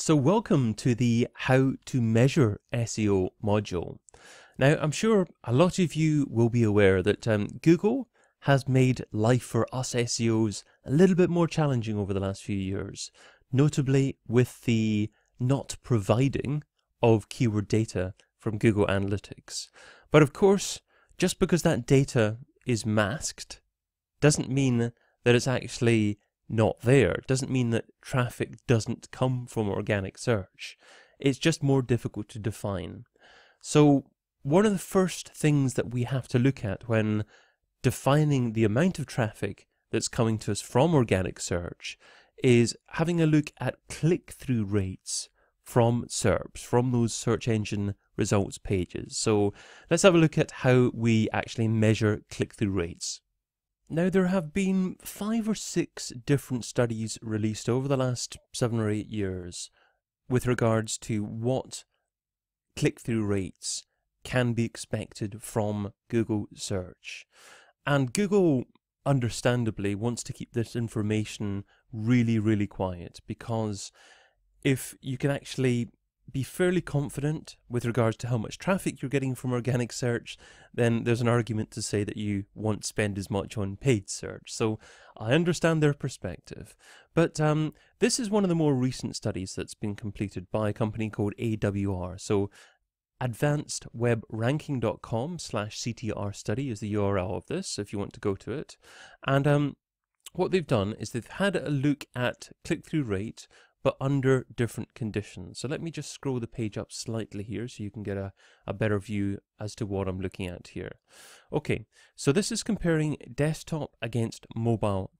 So welcome to the How to Measure SEO module. Now, I'm sure a lot of you will be aware that Google has made life for us SEOs a little bit more challenging over the last few years, notably with the not providing of keyword data from Google Analytics. But of course, just because that data is masked doesn't mean that it's actually not there. It doesn't mean that traffic doesn't come from organic search. It's just more difficult to define. So one of the first things that we have to look at when defining the amount of traffic that's coming to us from organic search is having a look at click-through rates from SERPs, from those search engine results pages. So let's have a look at how we actually measure click-through rates. Now, there have been 5 or 6 different studies released over the last 7 or 8 years with regards to what click-through rates can be expected from Google search. And Google, understandably, wants to keep this information really quiet, because if you can actually be fairly confident with regards to how much traffic you're getting from organic search, then there's an argument to say that you won't spend as much on paid search. So I understand their perspective. But this is one of the more recent studies that's been completed by a company called AWR. So advancedwebranking.com/CTR study is the URL of this, if you want to go to it. And what they've done is they've had a look at click-through rate, but under different conditions. So let me just scroll the page up slightly here so you can get a better view as to what I'm looking at here. Okay, so this is comparing desktop against mobile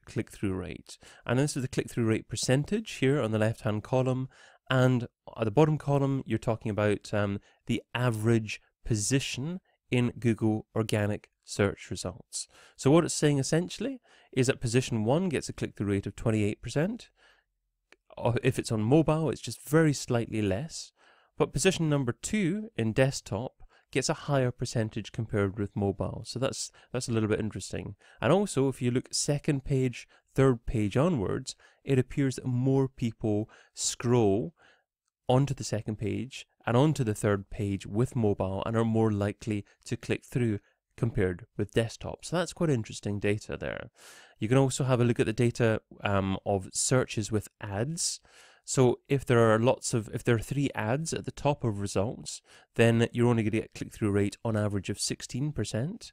click-through rate. And this is the click-through rate percentage here on the left-hand column. And at the bottom column, you're talking about the average position in Google organic search results. So what it's saying essentially is that position 1 gets a click-through rate of 28%. If it's on mobile, it's just very slightly less. But position number 2 in desktop gets a higher percentage compared with mobile. So that's a little bit interesting. And also, if you look second page, third page onwards, it appears that more people scroll onto the second page and onto the third page with mobile and are more likely to click through compared with desktop. So that's quite interesting data there. You can also have a look at the data of searches with ads. So if there are 3 ads at the top of results, then you're only going to get click-through rate on average of 16%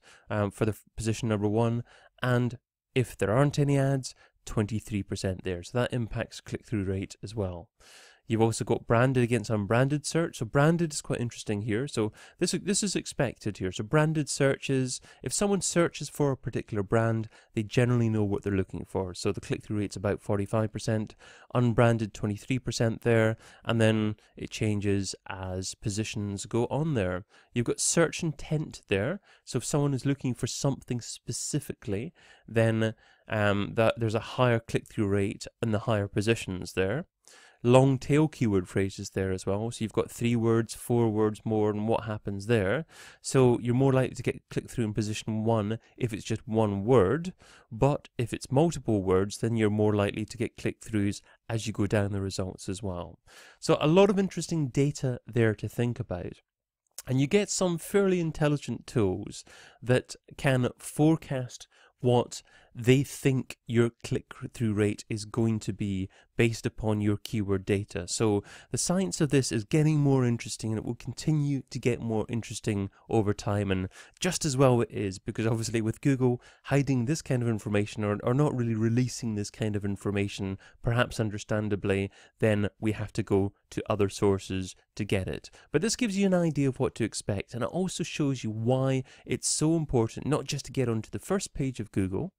for the position number 1. And if there aren't any ads, 23% there. So that impacts click-through rate as well. You've also got branded against unbranded search. So branded is quite interesting here. So this is expected here. So branded searches, if someone searches for a particular brand, they generally know what they're looking for. So the click-through rate's about 45%, unbranded 23% there, and then it changes as positions go on there. You've got search intent there. So if someone is looking for something specifically, then there's a higher click-through rate and the higher positions there. Long tail keyword phrases there as well. So you've got 3 words, 4 words more, and what happens there. So you're more likely to get click through in position 1 if it's just 1 word, but if it's multiple words, then you're more likely to get click throughs as you go down the results as well. So a lot of interesting data there to think about. And you get some fairly intelligent tools that can forecast what they think your click-through rate is going to be based upon your keyword data. So the science of this is getting more interesting, and it will continue to get more interesting over time, and just as well it is, because obviously with Google hiding this kind of information or not really releasing this kind of information, perhaps understandably, then we have to go to other sources to get it. But this gives you an idea of what to expect, and it also shows you why it's so important not just to get onto the first page of Google,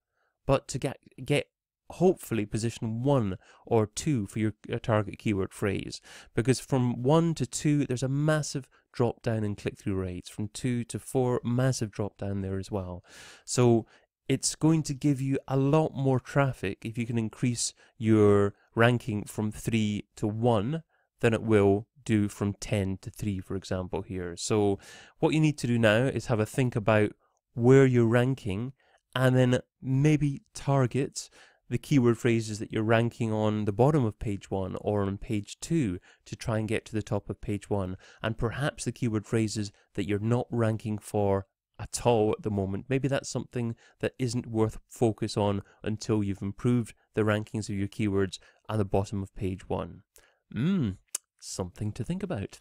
but to get hopefully position 1 or 2 for your target keyword phrase. Because from 1 to 2, there's a massive drop down in click-through rates. From 2 to 4, massive drop down there as well. So it's going to give you a lot more traffic if you can increase your ranking from 3 to 1 than it will do from 10 to 3, for example, here. So what you need to do now is have a think about where you're ranking, and then maybe target the keyword phrases that you're ranking on the bottom of page 1 or on page 2 to try and get to the top of page 1, and perhaps the keyword phrases that you're not ranking for at all at the moment. Maybe that's something that isn't worth focus on until you've improved the rankings of your keywords at the bottom of page 1. Something to think about.